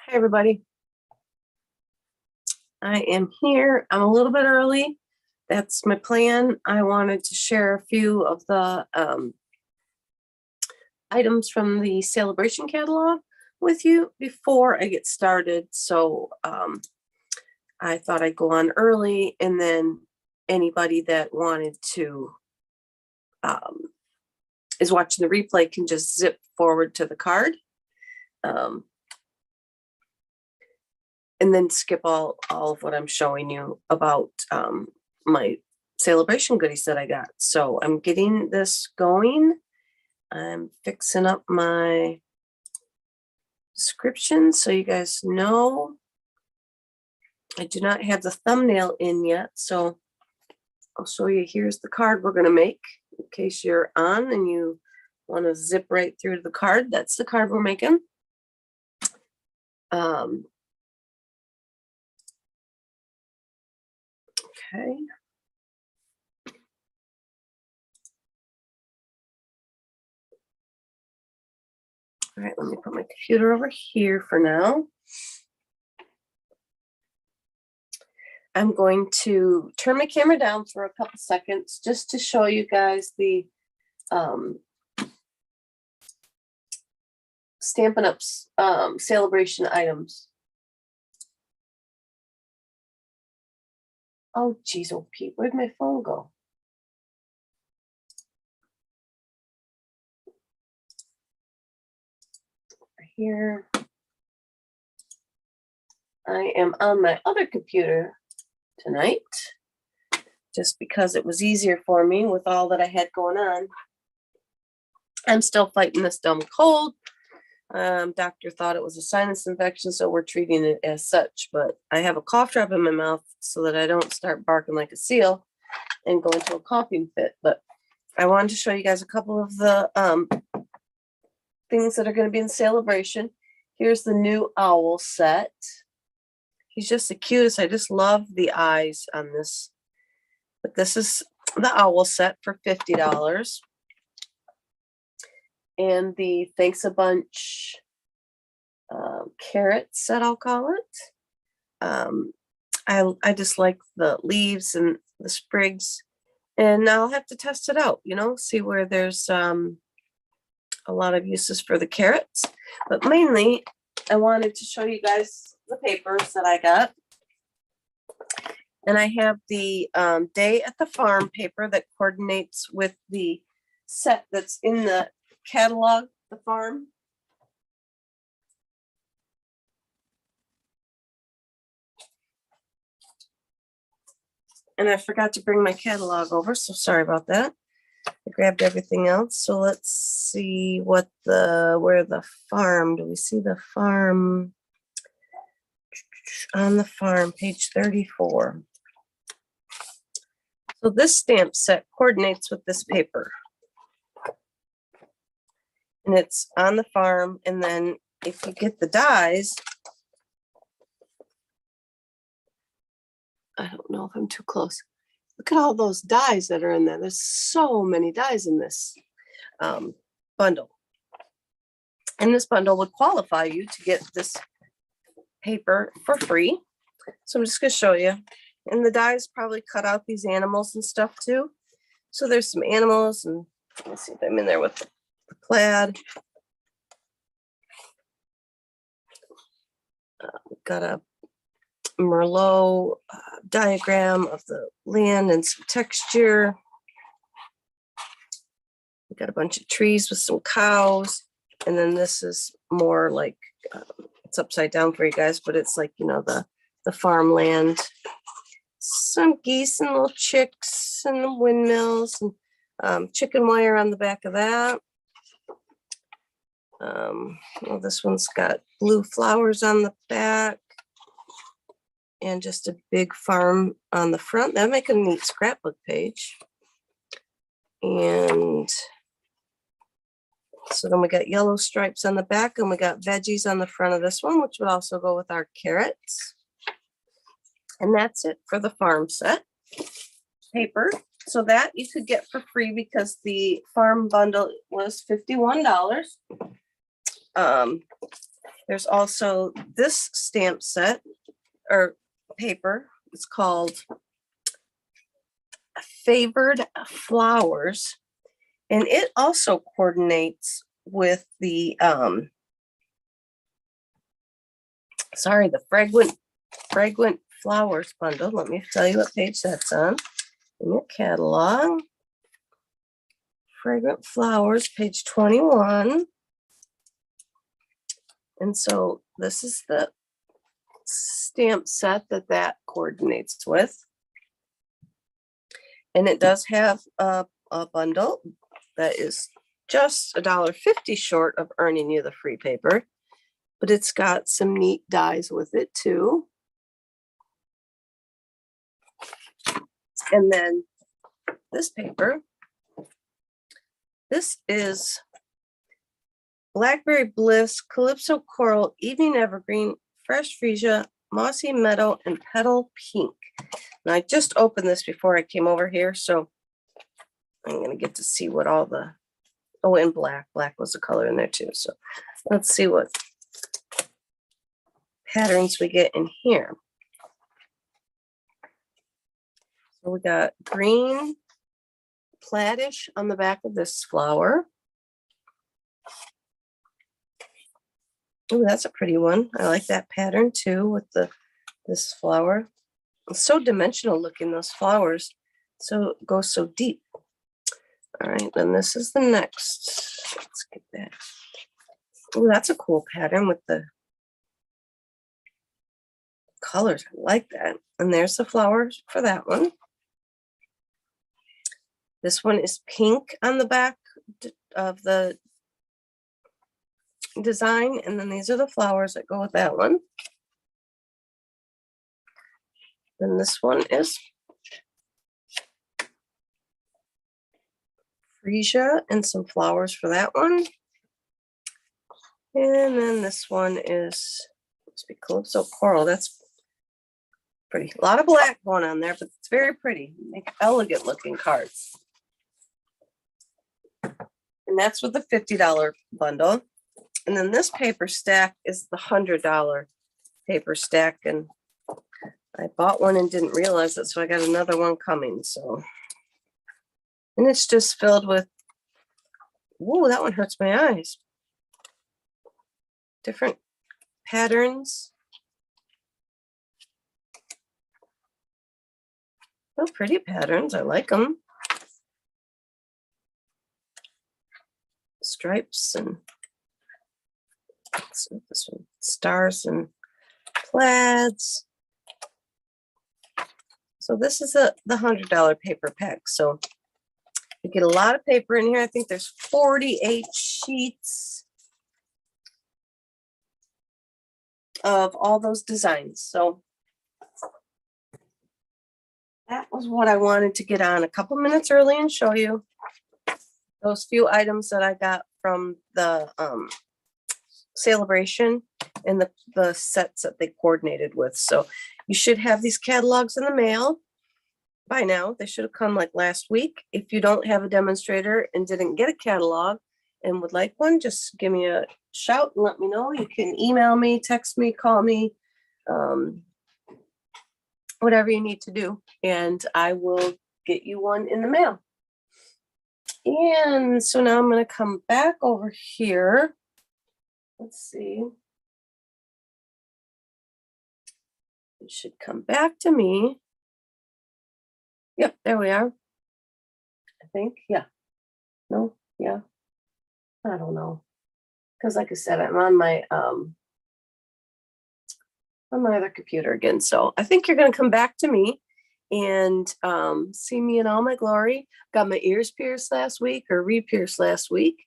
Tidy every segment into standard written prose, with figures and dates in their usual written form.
Hi, everybody. I am here. I'm a little bit early. That's my plan. I wanted to share a few of the items from the celebration catalog with you before I get started. So I thought I'd go on early, and then anybody that wanted to is watching the replay can just zip forward to the card. And then skip all of what I'm showing you about my celebration goodies that I got. So I'm getting this going. I'm fixing up my description so you guys know. I do not have the thumbnail in yet, so I'll show you. Here's the card we're going to make in case you're on and you want to zip right through to the card. That's the card we're making. Okay. All right, let me put my computer over here for now. I'm going to turn my camera down for a couple seconds just to show you guys the Stampin' Up's celebration items. Oh, geez, oh, Pete, where'd my phone go? Here. I am on my other computer tonight, just because it was easier for me with all that I had going on. I'm still fighting this dumb cold. Doctor thought it was a sinus infection, so we're treating it as such, but I have a cough drop in my mouth so that I don't start barking like a seal and go into a coughing fit. But I wanted to show you guys a couple of the things that are going to be in celebration. Here's the new owl set. He's just the cutest. I just love the eyes on this. But this is the owl set for $50. And the Thanks a Bunch carrot set, I'll call it. I just like the leaves and the sprigs. And I'll have to test it out, you know, see where there's a lot of uses for the carrots. But mainly, I wanted to show you guys the papers that I got. And I have the Day at the Farm paper that coordinates with the set that's in the catalog, the farm. And I forgot to bring my catalog over, so sorry about that. I grabbed everything else. So let's see what where the farm, do we see the farm? On the farm, page 34. So this stamp set coordinates with this paper. And it's on the farm, and then if you get the dies, I don't know if I'm too close. Look at all those dies that are in there. There's so many dies in this bundle. And this bundle would qualify you to get this paper for free. So I'm just going to show you. And the dies probably cut out these animals and stuff too. So there's some animals, and let's see if I'm in there with the plaid. We've got a Merlot diagram of the land and some texture. We've got a bunch of trees with some cows. And then this is more like, it's upside down for you guys, but it's like, you know, the farmland. Some geese and little chicks and the windmills and chicken wire on the back of that. Well, this one's got blue flowers on the back and just a big farm on the front. That make a neat scrapbook page. And so then we got yellow stripes on the back, and we got veggies on the front of this one, which would also go with our carrots. And that's it for the farm set paper. So that you could get for free because the farm bundle was $51. There's also this stamp set or paper. It's called Favored Flowers. And it also coordinates with the the fragrant flowers bundle. Let me tell you what page that's on in your catalog. Fragrant Flowers, page 21. And so this is the stamp set that coordinates with. And it does have a bundle that is just $1.50 short of earning you the free paper, but it's got some neat dies with it too. And then this paper, this is Blackberry Bliss, Calypso Coral, Evening Evergreen, Fresh Freesia, Mossy Meadow, and Petal Pink. And I just opened this before I came over here, so I'm going to get to see what all the, oh, and black. Black was a color in there too. So let's see what patterns we get in here. So we got green plaidish on the back of this flower. Oh, that's a pretty one. I like that pattern too with this flower. It's so dimensional looking, those flowers. So it goes so deep. All right, then this is the next. Let's get that. Oh, that's a cool pattern with the colors. I like that. And there's the flowers for that one. This one is pink on the back of the design, and then these are the flowers that go with that one. Then this one is freesia and some flowers for that one. And then this one is, must be Calypso Coral. That's pretty. A lot of black going on there, but it's very pretty. Make elegant looking cards. And that's with the $50 bundle. And then this paper stack is the $100 paper stack. And I bought one and didn't realize it, so I got another one coming. So, and it's just filled with, whoa, that one hurts my eyes. Different patterns. Real pretty patterns. I like them. Stripes and this one, stars and plaids. So this is the $100 paper pack. So you get a lot of paper in here. I think there's 48 sheets of all those designs. So that was what I wanted to get on a couple minutes early and show you those few items that I got from the celebration and the sets that they coordinated with. So you should have these catalogs in the mail by now. They should have come like last week. If you don't have a demonstrator and didn't get a catalog and would like one, just give me a shout and let me know. You can email me, text me, call me, whatever you need to do, and I will get you one in the mail. And so now I'm going to come back over here. Let's see. It should come back to me. Yep, there we are. I think, yeah. No, yeah. I don't know. Because like I said, I'm on my other computer again. So I think you're going to come back to me and see me in all my glory. Got my ears pierced last week, or re-pierced last week.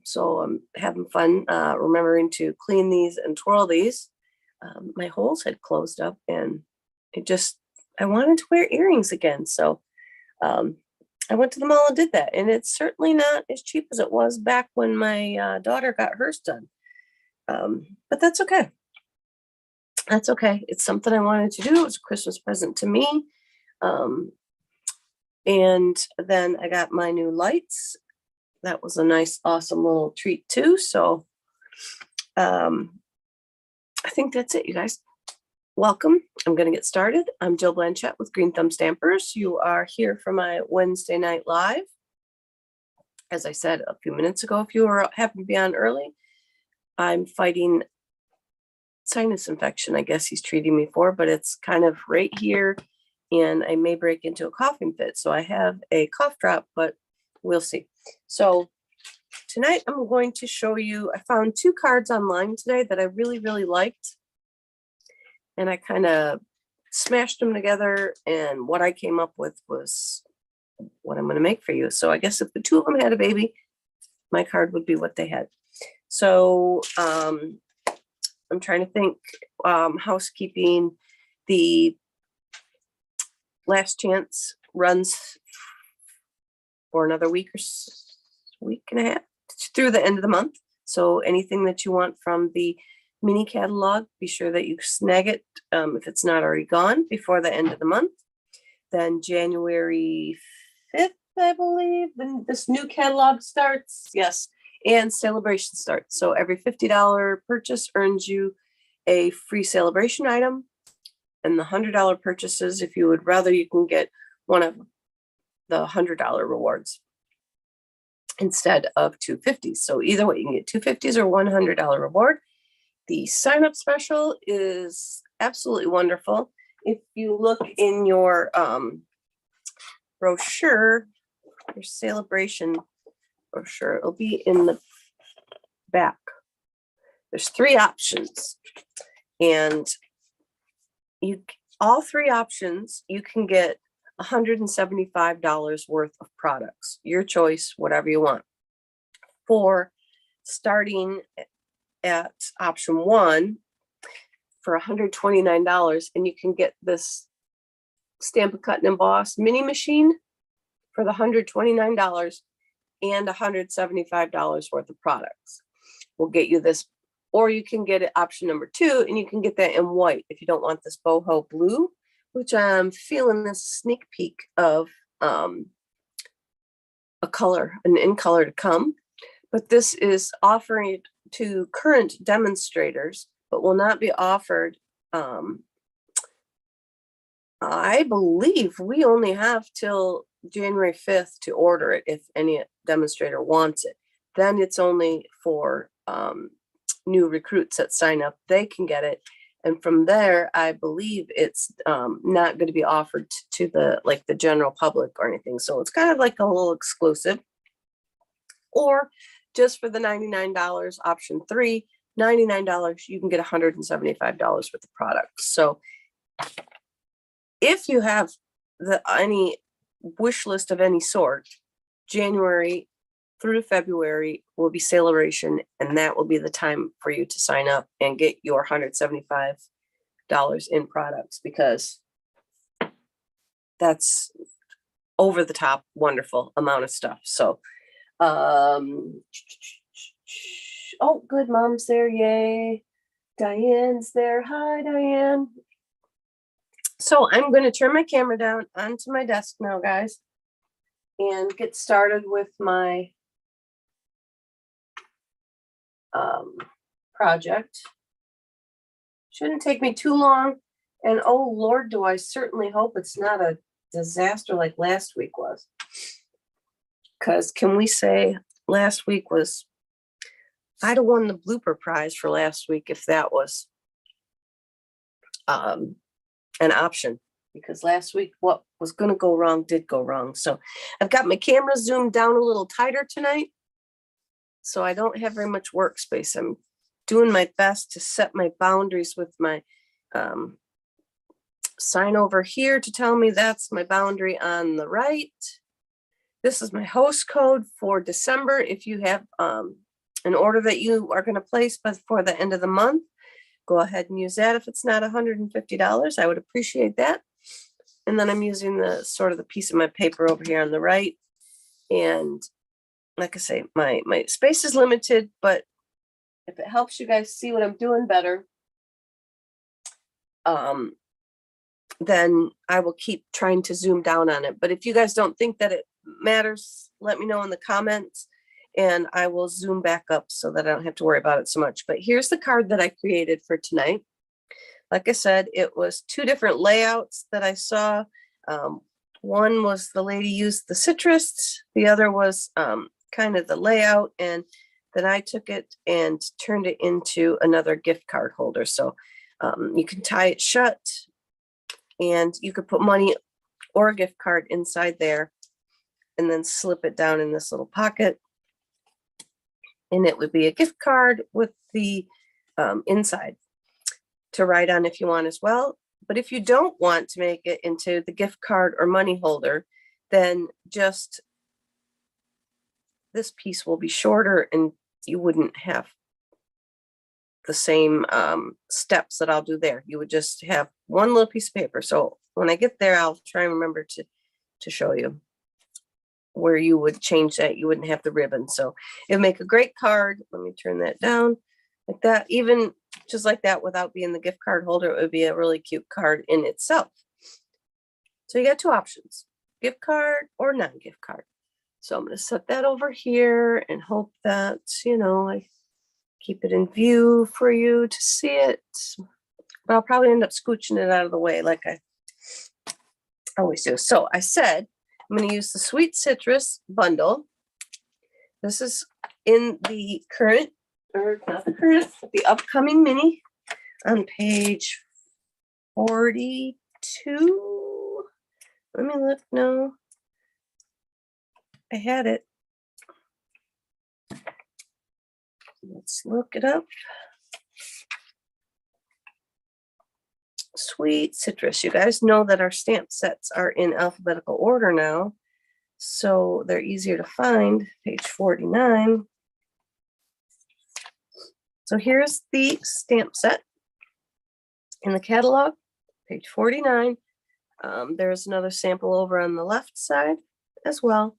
So I'm having fun remembering to clean these and twirl these. My holes had closed up and I wanted to wear earrings again. So I went to the mall and did that. And it's certainly not as cheap as it was back when my daughter got hers done. But that's okay. That's okay. It's something I wanted to do. It was a Christmas present to me. And then I got my new lights. That was a nice, awesome little treat too. So I think that's it, you guys. Welcome. I'm going to get started. I'm Jill Blanchette with Green Thumb Stampers. You are here for my Wednesday night live. As I said a few minutes ago, if you happen to be on early, I'm fighting sinus infection, I guess he's treating me for, but it's kind of right here, and I may break into a coughing fit. So I have a cough drop, but we'll see. So tonight I'm going to show you, I found 2 cards online today that I really, really liked. And I kind of smashed them together, and what I came up with was what I'm going to make for you. So I guess if the 2 of them had a baby, my card would be what they had. So I'm trying to think, housekeeping. The last chance runs for another week and a half through the end of the month. So anything that you want from the mini catalog, be sure that you snag it if it's not already gone before the end of the month. Then January 5th, I believe, then this new catalog starts. Yes, and celebration starts. So every $50 purchase earns you a free celebration item, and the $100 purchases, if you would rather, you can get one of the $100 rewards instead of $250. So either way, you can get $250s or $100 reward. The sign up special is absolutely wonderful. If you look in your brochure, your celebration brochure, it'll be in the back. There's 3 options, and all 3 options, you can get $175 worth of products. Your choice, whatever you want. For starting at option 1 for $129, and you can get this Stampin' Cut and Emboss mini machine for the $129 and $175 worth of products. We'll get you this, or you can get it option number 2, and you can get that in white if you don't want this boho blue, which I'm feeling this sneak peek of a color, an in color to come. But this is offering to current demonstrators, but will not be offered. I believe we only have till January 5th to order it if any demonstrator wants it. Then it's only for new recruits that sign up. They can get it. And from there, I believe it's not going to be offered to the general public or anything. So it's kind of like a little exclusive. Or just for the $99, option 3, $99, you can get $175 worth of products. So if you have any wish list of any sort, January through February will be celebration, and that will be the time for you to sign up and get your $175 in products, because that's over the top wonderful amount of stuff. So oh, good, Mom's there, yay. Diane's there. Hi, Diane. So I'm going to turn my camera down onto my desk now, guys, and get started with my project. Shouldn't take me too long. And oh Lord, do I certainly hope it's not a disaster like last week was. Because can we say last week was, I'd have won the blooper prize for last week if that was an option. Because last week what was going to go wrong did go wrong. So I've got my camera zoomed down a little tighter tonight, so I don't have very much workspace. I'm doing my best to set my boundaries with my sign over here to tell me that's my boundary on the right. This is my host code for December. If you have an order that you are going to place before the end of the month, go ahead and use that. If it's not $150, I would appreciate that. And then I'm using the sort of the piece of my paper over here on the right. And like I say, my space is limited, but if it helps you guys see what I'm doing better, then I will keep trying to zoom down on it. But if you guys don't think that it matters, let me know in the comments. and I will zoom back up so that I don't have to worry about it so much. But here's the card that I created for tonight. Like I said, it was 2 different layouts that I saw. One was the lady used the citrus, the other was kind of the layout, and then I took it and turned it into another gift card holder. So you can tie it shut, and you could put money or a gift card inside there and then slip it down in this little pocket. And it would be a gift card with the inside to write on if you want as well. But if you don't want to make it into the gift card or money holder, then just this piece will be shorter and you wouldn't have the same steps that I'll do there. You would just have one little piece of paper. So when I get there, I'll try and remember to show you where you would change that. You wouldn't have the ribbon. So it would make a great card. Let me turn that down like that. Even just like that, without being the gift card holder, it would be a really cute card in itself. So you got 2 options, gift card or non-gift card. So I'm going to set that over here and hope that, you know, I keep it in view for you to see it. But I'll probably end up scooching it out of the way like I always do. So I said, I'm going to use the Sweet Citrus bundle. This is in the current, or not the current, the upcoming mini on page 42. Let me look. No, I had it. Let's look it up. Sweet Citrus. You guys know that our stamp sets are in alphabetical order now, so they're easier to find. Page 49. So here's the stamp set in the catalog, page 49. There's another sample over on the left side as well.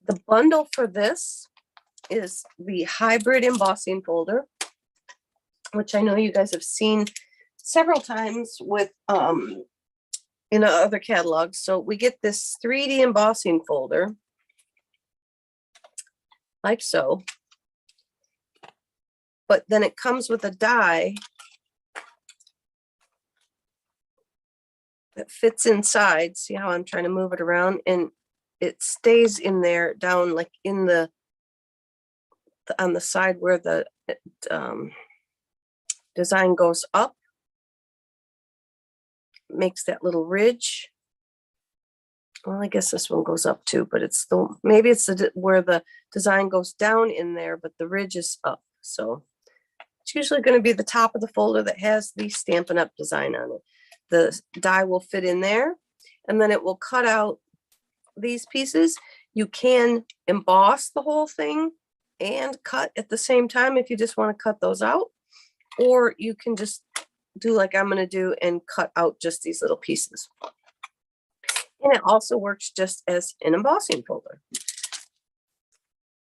The bundle for this is the hybrid embossing folder, which I know you guys have seen several times with in other catalogs. So we get this 3D embossing folder like so, but then it comes with a die that fits inside. See how I'm trying to move it around, and it stays in there down like in the on the side where the design goes up, makes that little ridge. Well, I guess this one goes up too, but it's the, maybe it's the where the design goes down in there, but the ridge is up. So it's usually going to be the top of the folder that has the Stampin' Up! Design on it. The die will fit in there, and then it will cut out these pieces. You can emboss the whole thing and cut at the same time if you just want to cut those out, or you can just do like I'm going to do and cut out just these little pieces. And it also works just as an embossing folder.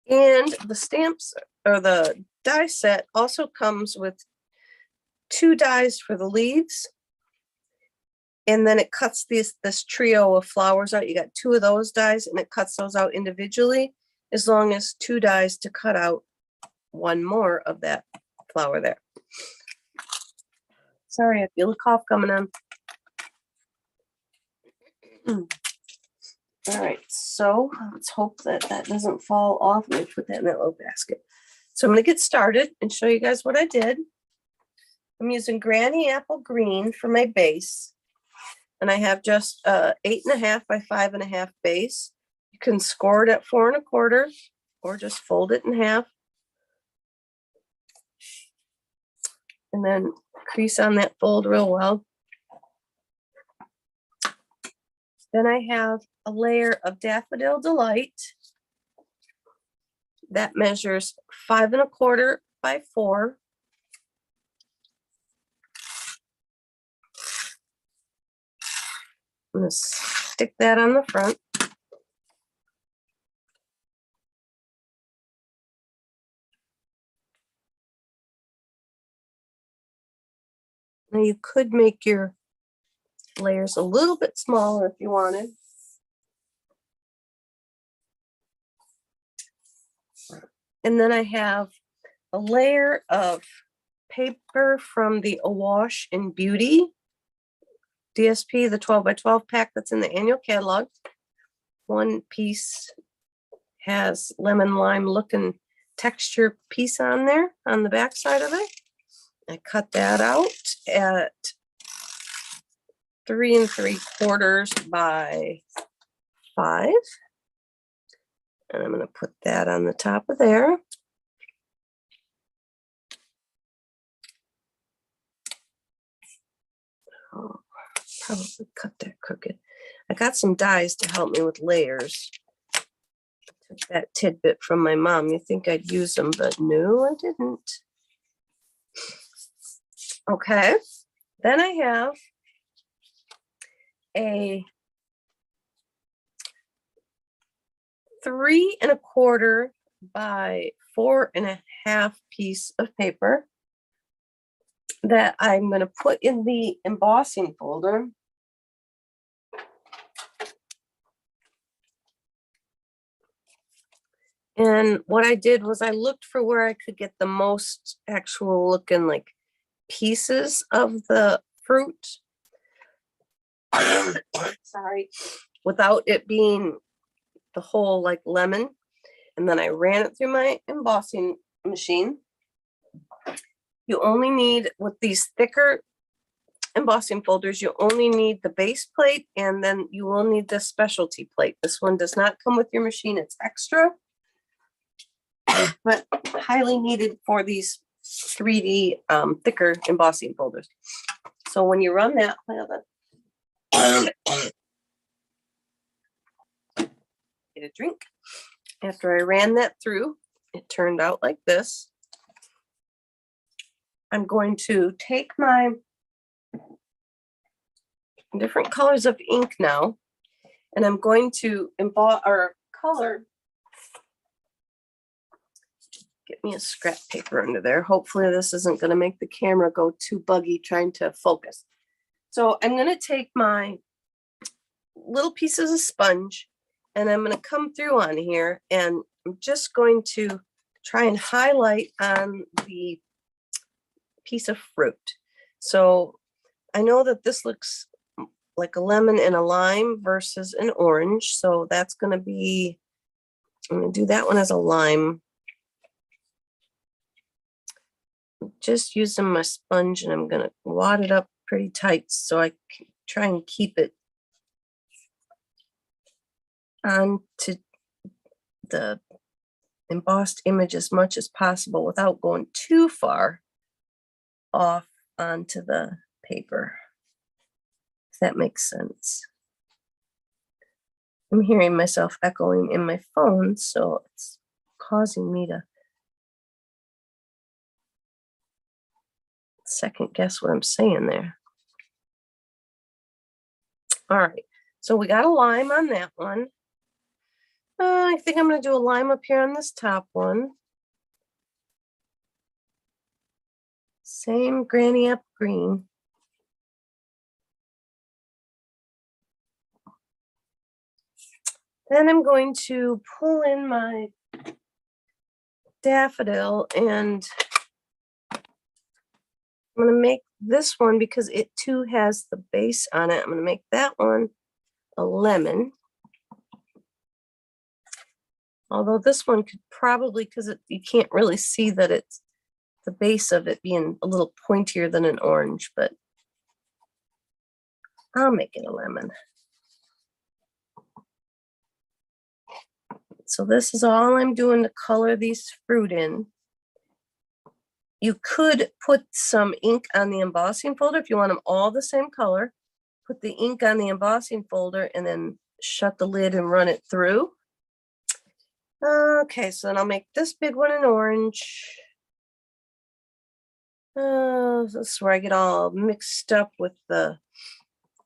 And the stamps or the die set also comes with 2 dies for the leaves. And then it cuts this trio of flowers out. You got 2 of those dies, and it cuts those out individually, as long as 2 dies to cut out 1 more of that flower there. Sorry, I feel a cough coming on. All right, so let's hope that that doesn't fall off. Let me put that in that little basket. So I'm going to get started and show you guys what I did. I'm using Granny Apple Green for my base, and I have just 8.5 by 5.5 base. You can score it at 4 1/4, or just fold it in half, and then crease on that fold real well. Then I have a layer of Daffodil Delight that measures 5 1/4 by 4. I'm going to stick that on the front. Now you could make your layers a little bit smaller if you wanted. And then I have a layer of paper from the Awash in Beauty DSP, the 12 by 12 pack that's in the annual catalog. One piece has lemon lime looking texture piece on there on the back side of it. I cut that out at 3 3/4 by 5. And I'm going to put that on the top of there. Oh, probably cut that crooked. I got some dies to help me with layers. Took that tidbit from my mom. You think I'd use them, but no, I didn't. Okay. Then I have a 3 1/4 by 4 1/2 piece of paper that I'm going to put in the embossing folder. And what I did was I looked for where I could get the most actual looking like pieces of the fruit. Sorry, without it being the whole like lemon. And then I ran it through my embossing machine. You only need, with these thicker embossing folders, you only need the base plate, and then you will need the specialty plate. This one does not come with your machine, it's extra, but highly needed for these 3D thicker embossing folders. So when you run that, get a drink. After I ran that through, it turned out like this. I'm going to take my different colors of ink now, and I'm going to emboss or color. Get me a scrap paper under there. Hopefully this isn't going to make the camera go too buggy trying to focus. So I'm going to take my little pieces of sponge, and I'm going to come through on here, and I'm just going to try and highlight on the piece of fruit. So I know that this looks like a lemon and a lime versus an orange. So that's going to be, I'm going to do that one as a lime. Just using my sponge, and I'm going to wad it up pretty tight so I can try and keep it onto the embossed image as much as possible without going too far off onto the paper, if that makes sense. I'm hearing myself echoing in my phone, so it's causing me to second guess what I'm saying there. All right, so we got a lime on that one. I think I'm going to do a lime up here on this top one. Same Granny Up green. Then I'm going to pull in my daffodil, and I'm going to make this one, because it too has the base on it, I'm going to make that one a lemon. Although this one could probably, because you can't really see that it's the base of it being a little pointier than an orange, but I'll make it a lemon. So this is all I'm doing to color these fruit in. You could put some ink on the embossing folder if you want them all the same color. Put the ink on the embossing folder and then shut the lid and run it through. Okay, so then I'll make this big one an orange. This is where I get all mixed up with the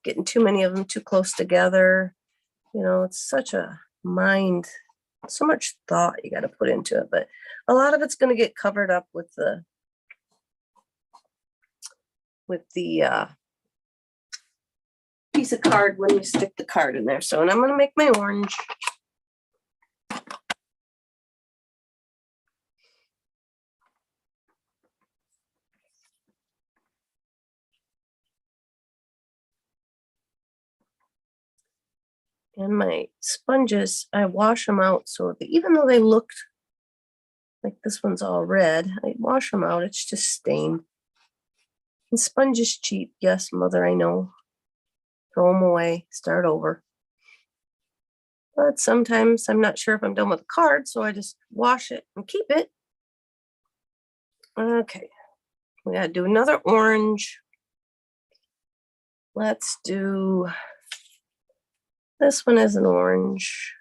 getting too many of them too close together. You know, it's such a mind, so much thought you got to put into it, but a lot of it's going to get covered up with the piece of card when you stick the card in there. So, and I'm going to make my orange. And my sponges, I wash them out so that even though they looked like this one's all red, I wash them out. It's just stained. And sponge is cheap. Yes, mother, I know. Throw them away, start over. But sometimes I'm not sure if I'm done with the card, so I just wash it and keep it. Okay, we gotta do another orange. Let's do this one as an orange.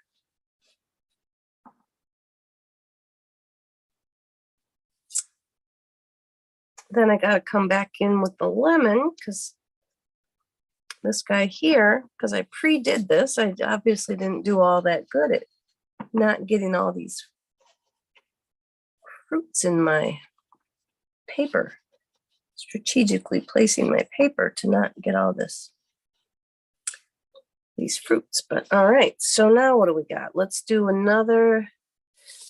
Then I gotta come back in with the lemon because this guy here, because I pre-did this, I obviously didn't do all that good at not getting all these fruits in my paper. Strategically placing my paper to not get all these fruits. But all right, so now what do we got? Let's do another,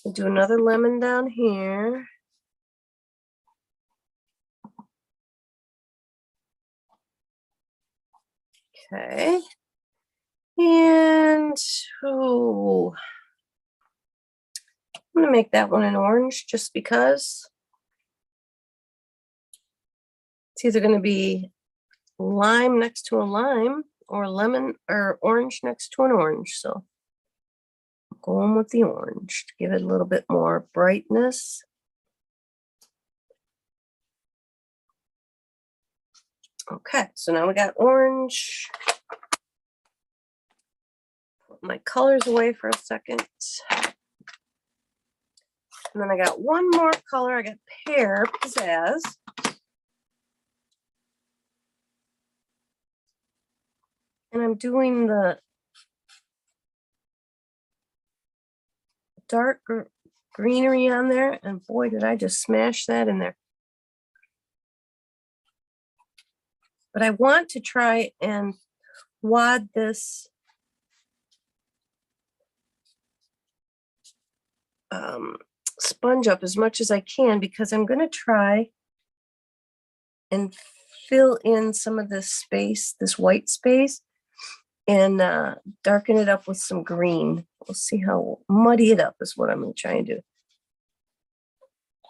we'll do another lemon down here. Okay. And oh, I'm gonna make that one an orange just because it's either gonna be lime next to a lime or lemon or orange next to an orange. So I'm going with the orange to give it a little bit more brightness. Okay, so now we got orange. Put my colors away for a second. And then I got one more color. I got Pear Pizzazz. And I'm doing the dark greenery on there. And boy, did I just smash that in there. But I want to try and wad this sponge up as much as I can because I'm going to try and fill in some of this space, this white space, and darken it up with some green. We'll see how muddy it up is what I'm going to try and do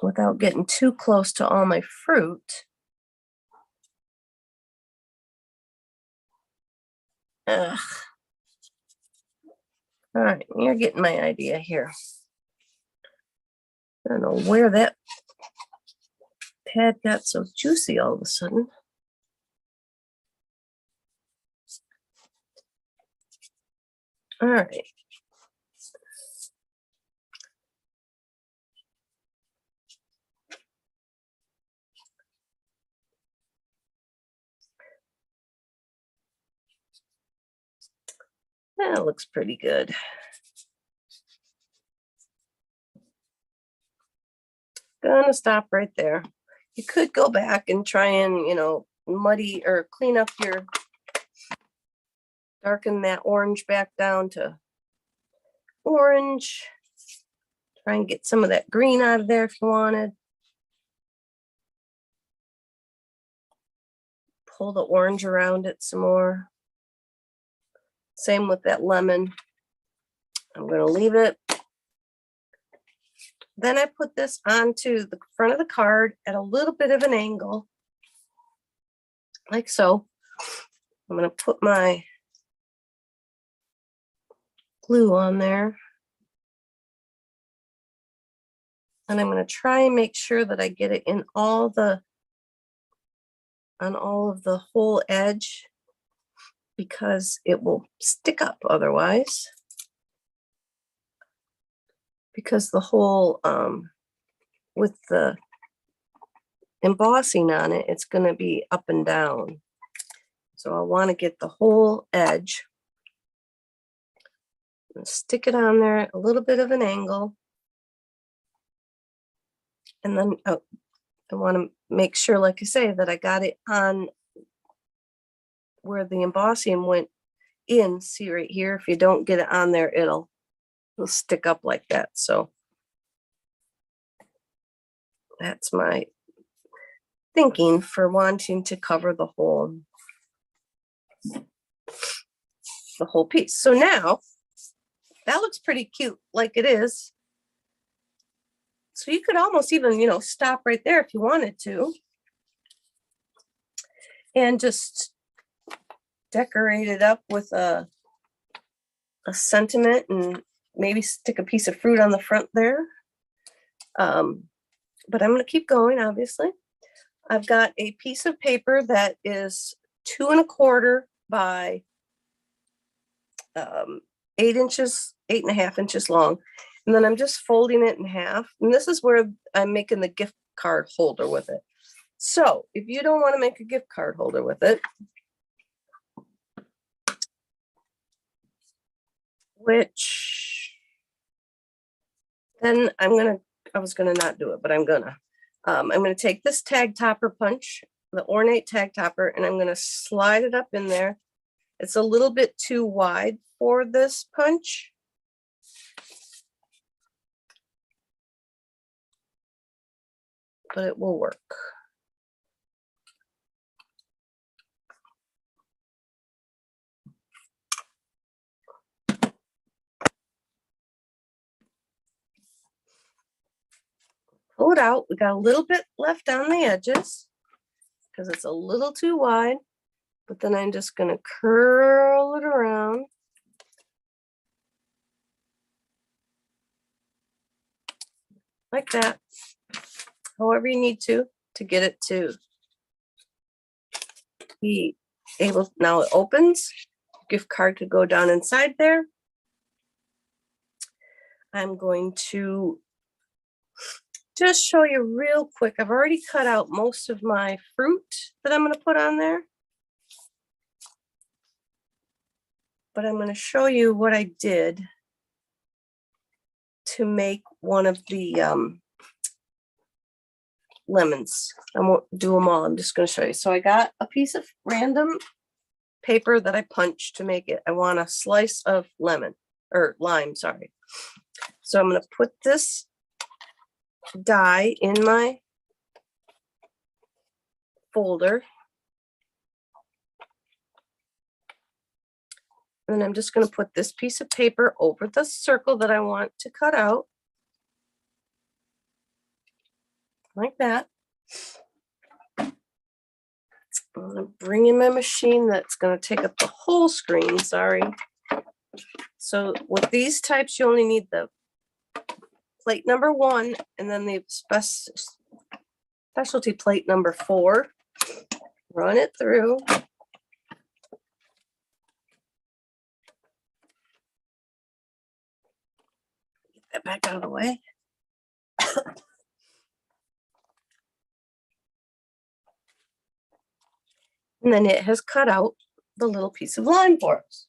without getting too close to all my fruit. Ugh. All right, you're getting my idea here. I don't know where that pad got so juicy all of a sudden. All right. That looks pretty good. Gonna stop right there. You could go back and try and, you know, muddy or clean up your, darken that orange back down to orange. Try and get some of that green out of there if you wanted. Pull the orange around it some more. Same with that lemon. I'm going to leave it. Then I put this onto the front of the card at a little bit of an angle, like so. I'm going to put my glue on there. And I'm going to try and make sure that I get it in all the, on all of the whole edge, because it will stick up otherwise. Because the whole, with the embossing on it, it's going to be up and down. So I want to get the whole edge. Stick it on there at a little bit of an angle. And then I want to make sure, like I say, that I got it on where the embossing went in. See right here, if you don't get it on there, it'll stick up like that. So that's my thinking for wanting to cover the whole. the whole piece. So now that looks pretty cute like it is. So you could almost even, you know, stop right there if you wanted to. And just decorate it up with a sentiment and maybe stick a piece of fruit on the front there. But I'm going to keep going, obviously. I've got a piece of paper that is 2 1/4 by 8.5 inches long. And then I'm just folding it in half. And this is where I'm making the gift card holder with it. So if you don't want to make a gift card holder with it, which then I was gonna not do it, but I'm gonna take this tag topper punch, the Ornate Tag Topper, and I'm gonna slide it up in there. It's a little bit too wide for this punch. But it will work. Pull it out. We got a little bit left on the edges because it's a little too wide, but then I'm just going to curl it around. Like that. However you need to get it to be able. Now it opens. Gift card could go down inside there. I'm going to just show you real quick. I've already cut out most of my fruit that I'm going to put on there. But I'm going to show you what I did to make one of the lemons. I won't do them all. I'm just going to show you. So I got a piece of random paper that I punched to make it. I want a slice of lemon or lime, sorry. So I'm going to put this die in my folder. And then I'm just going to put this piece of paper over the circle that I want to cut out. Like that. I'm going to bring in my machine that's going to take up the whole screen, sorry. So with these types, you only need the plate number 1 and then the specialty plate number 4. Run it through. Get that back out of the way. And then it has cut out the little piece of lime for us.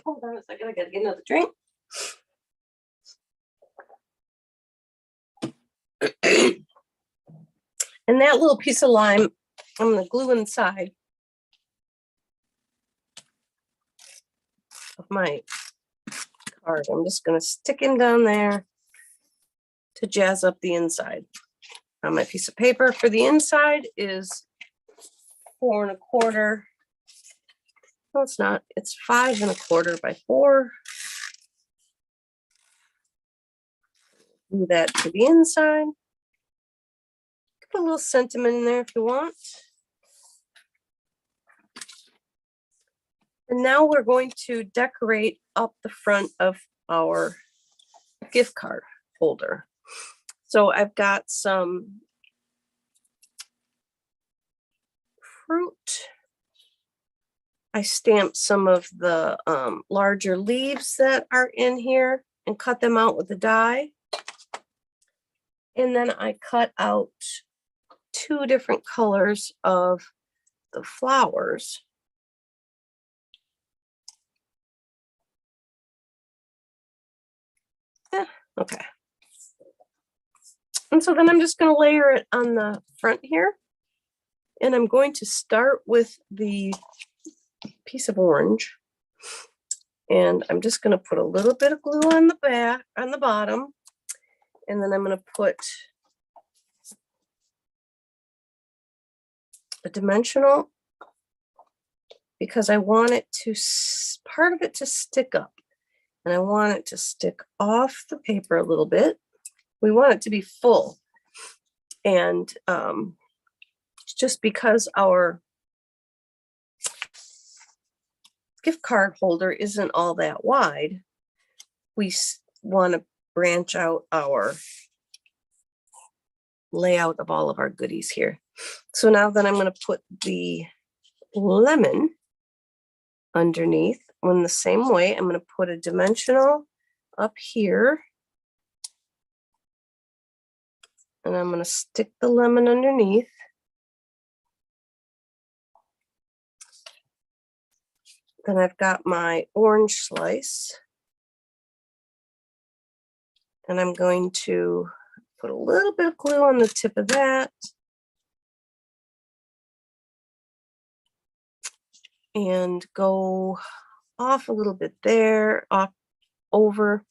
Hold on a second, I gotta get another drink. And that little piece of lime, I'm gonna glue inside of my card. I'm just gonna stick him down there to jazz up the inside. Now my piece of paper for the inside is 4 1/4. No, it's not. It's 5 1/4 by 4. Do that to the inside. Put a little sentiment in there if you want. And now we're going to decorate up the front of our gift card holder. So I've got some fruit. I stamped some of the larger leaves that are in here and cut them out with the die. And then I cut out 2 different colors of the flowers. Okay. And so then I'm just going to layer it on the front here. And I'm going to start with the piece of orange. And I'm just going to put a little bit of glue on the back, on the bottom. And then I'm going to put a dimensional because I want it to, part of it to stick up. And I want it to stick off the paper a little bit. We want it to be full. And just because our gift card holder isn't all that wide, we want to branch out our layout of all of our goodies here. So now then I'm going to put the lemon underneath. In the same way, I'm going to put a dimensional up here. And I'm going to stick the lemon underneath. Then I've got my orange slice. And I'm going to put a little bit of glue on the tip of that. And go off a little bit there, off over.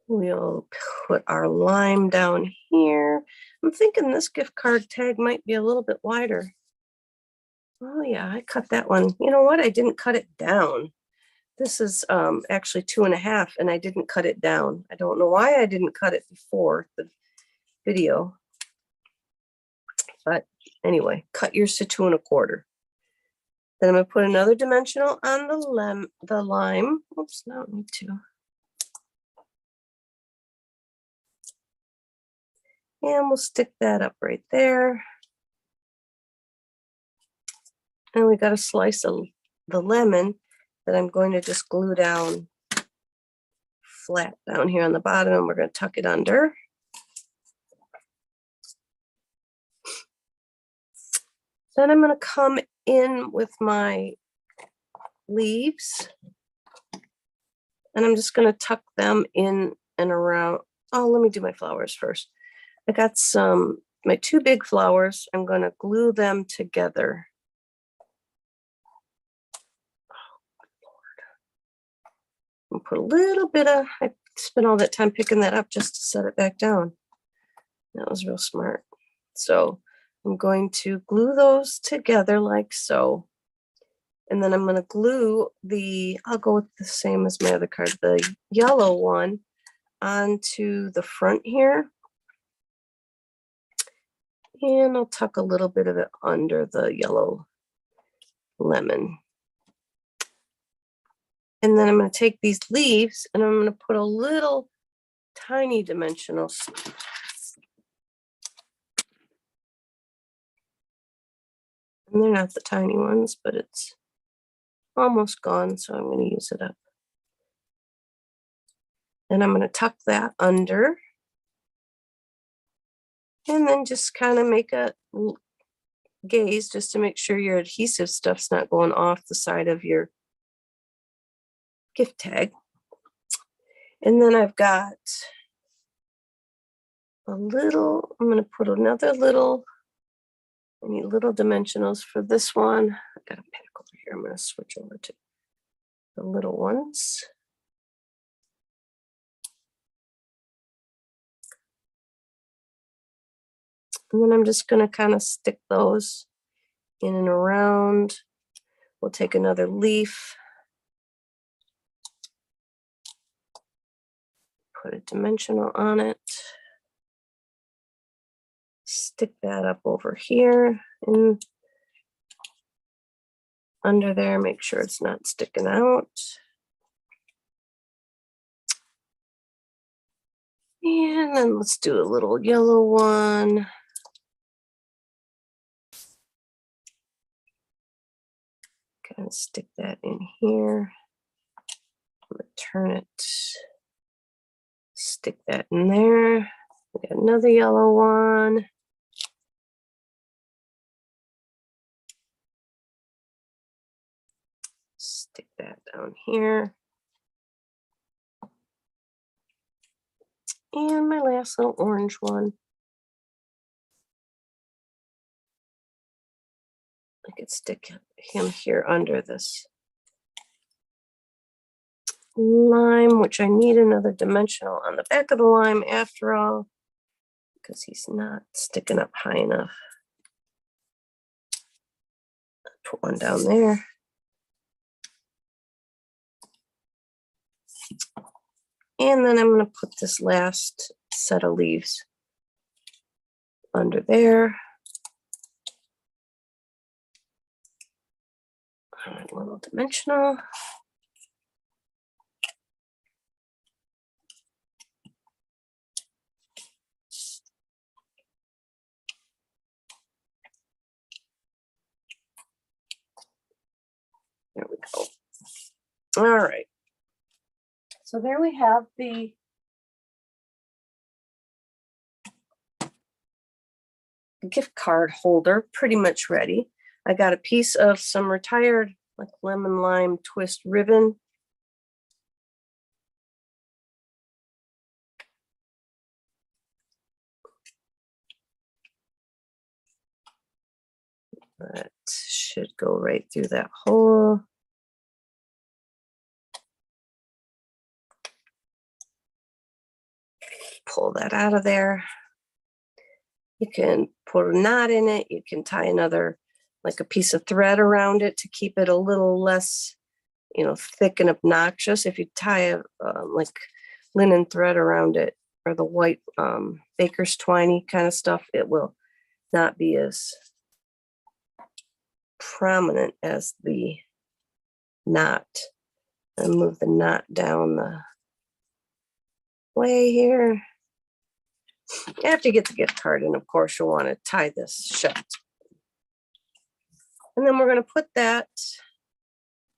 We'll put our lime down here. I'm thinking this gift card tag might be a little bit wider. Oh yeah, I cut that one. You know what? I didn't cut it down. This is actually 2.5, and I didn't cut it down. I don't know why I didn't cut it before the video. But anyway, cut yours to 2 1/4. Then I'm going to put another dimensional on the lime. Oops, no, I need to. And we'll stick that up right there. And we got a slice of the lemon that I'm going to just glue down flat down here on the bottom, and we're going to tuck it under. Then I'm going to come in with my leaves, and I'm just going to tuck them in and around. Oh, let me do my flowers first. I got my 2 big flowers. I'm going to glue them together. And put a little bit of, I spent all that time picking that up just to set it back down. That was real smart. So I'm going to glue those together like so. And then I'm going to glue I'll go with the same as my other card, the yellow one onto the front here. And I'll tuck a little bit of it under the yellow lemon. And then I'm going to take these leaves and I'm going to put a little tiny dimensional. And they're not the tiny ones, but it's almost gone, so I'm going to use it up. And I'm going to tuck that under. And then just kind of make a gaze just to make sure your adhesive stuff's not going off the side of your gift tag. And then I've got I'm going to put another little, I need little dimensionals for this one. I got a pack over here. I'm going to switch over to the little ones. And then I'm just going to kind of stick those in and around. We'll take another leaf, put a dimensional on it, stick that up over here and under there, make sure it's not sticking out. And then let's do a little yellow one. Kind of stick that in here. I'm going to turn it, stick that in there. We got another yellow one. Stick that down here. And my last little orange one. I could stick him here under this lime, which I need another dimensional on the back of the lime after all, because he's not sticking up high enough. Put one down there. And then I'm going to put this last set of leaves under there. A little dimensional. There we go. All right. So there we have the gift card holder pretty much ready. I got a piece of some retired like lemon lime twist ribbon. That should go right through that hole. Pull that out of there. You can put a knot in it. You can tie another, like a piece of thread around it to keep it a little less, you know, thick and obnoxious. If you tie a like linen thread around it, or the white baker's twiney kind of stuff, it will not be as prominent as the knot. And move the knot down the way here. After you get the gift card in, of course, you'll want to tie this shut. And then we're going to put that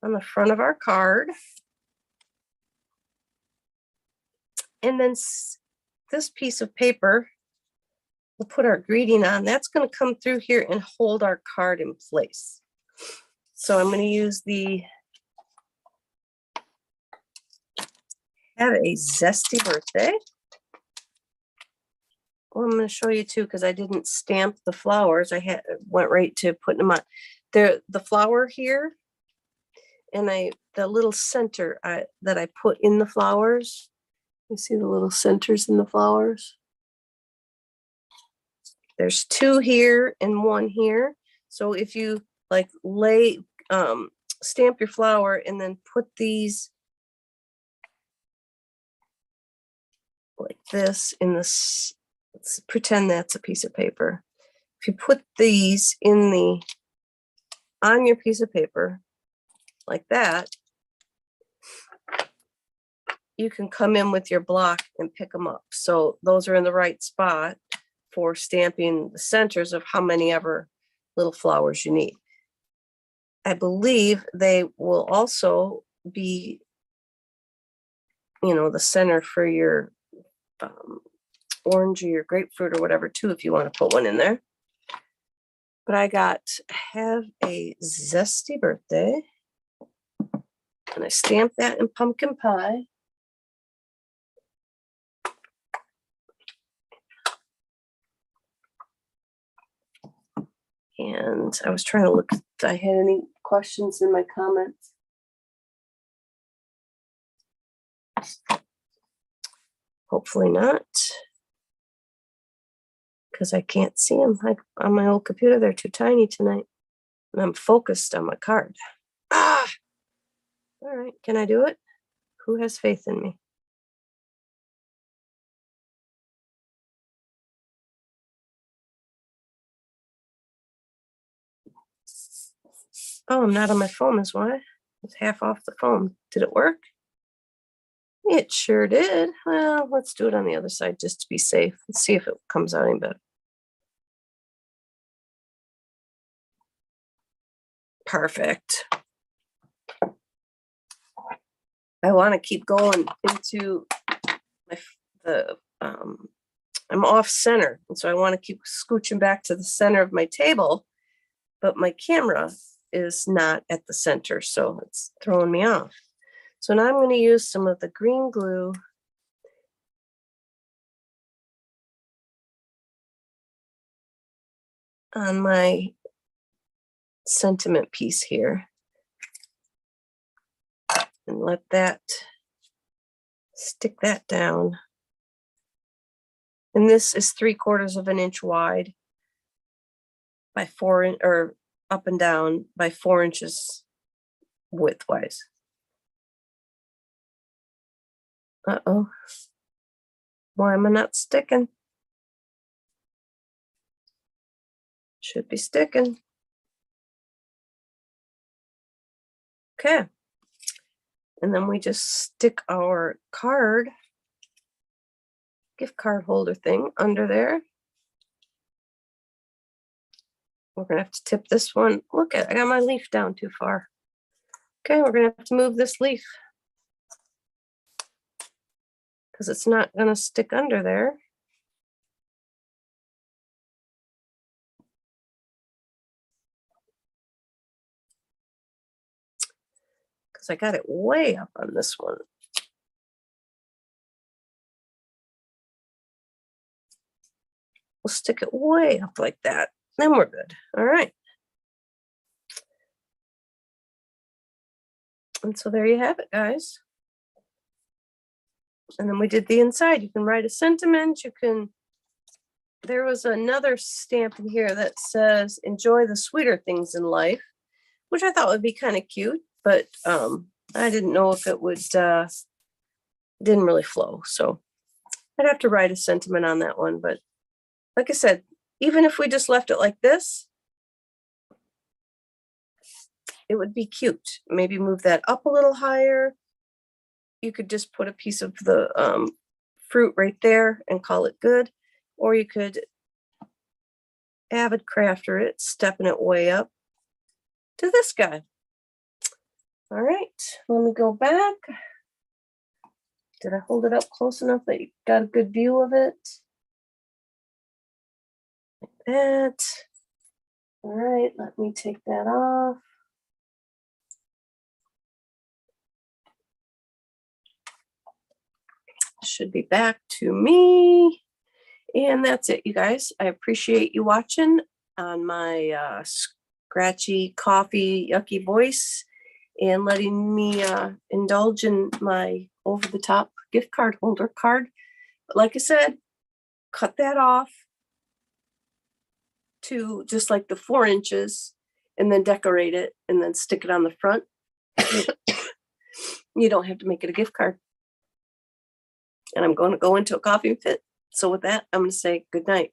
on the front of our card. And then this piece of paper, we'll put our greeting on. That's going to come through here and hold our card in place. So I'm going to use the Have a Zesty Birthday. Well, I'm going to show you too, because I didn't stamp the flowers. I went right to putting them on. The flower here, and the little center that I put in the flowers. You see the little centers in the flowers? There's 2 here and 1 here. So if you like stamp your flower and then put these like this in this, let's pretend that's a piece of paper. If you put these on your piece of paper like that, you can come in with your block and pick them up. So those are in the right spot for stamping the centers of how many ever little flowers you need. I believe they will also be, you know, the center for your orange or your grapefruit or whatever too, if you want to put one in there. But I got Have a Zesty Birthday, and I stamped that in pumpkin pie. And I was trying to look if I had any questions in my comments. Hopefully not, because I can't see them on my old computer. They're too tiny tonight, and I'm focused on my card. All right, can I do it? Who has faith in me? Oh, I'm not on my phone, is why. It's half off the phone. Did it work? It sure did. Well, let's do it on the other side just to be safe. Let's see if it comes out any better. Perfect. I want to keep going into I'm off center, and so I want to keep scooching back to the center of my table, but my camera is not at the center, so it's throwing me off. So now I'm going to use some of the green glue on my sentiment piece here and let that stick that down. And this is 3/4 of an inch wide by 4 or up and down by 4 inches widthwise. Uh-oh. Why am I not sticking? Should be sticking. Okay. And then we just stick our card, gift card holder thing under there. We're gonna have to tip this one. Look at, I got my leaf down too far. Okay, we're gonna have to move this leaf because it's not gonna stick under there. Because I got it way up on this one. We'll stick it way up like that. Then we're good. All right. And so there you have it, guys. And then we did the inside. You can write a sentiment. You can, there was another stamp in here that says, enjoy the sweeter things in life, which I thought would be kind of cute, but I didn't know if it would, didn't really flow. So I'd have to write a sentiment on that one. But like I said, even if we just left it like this, it would be cute. Maybe move that up a little higher. You could just put a piece of the fruit right there and call it good. Or you could avid crafter it, stepping it way up to this guy. All right, let me go back. Did I hold it up close enough that you got a good view of it? Like that. All right, let me take that off. Should be back to me. And that's it, you guys. I appreciate you watching on my scratchy, coffee, yucky voice and letting me indulge in my over-the-top gift card holder card. But like I said, cut that off to just like the 4 inches and then decorate it and then stick it on the front. You don't have to make it a gift card. And I'm going to go into a coffee fit. So with that, I'm going to say good night.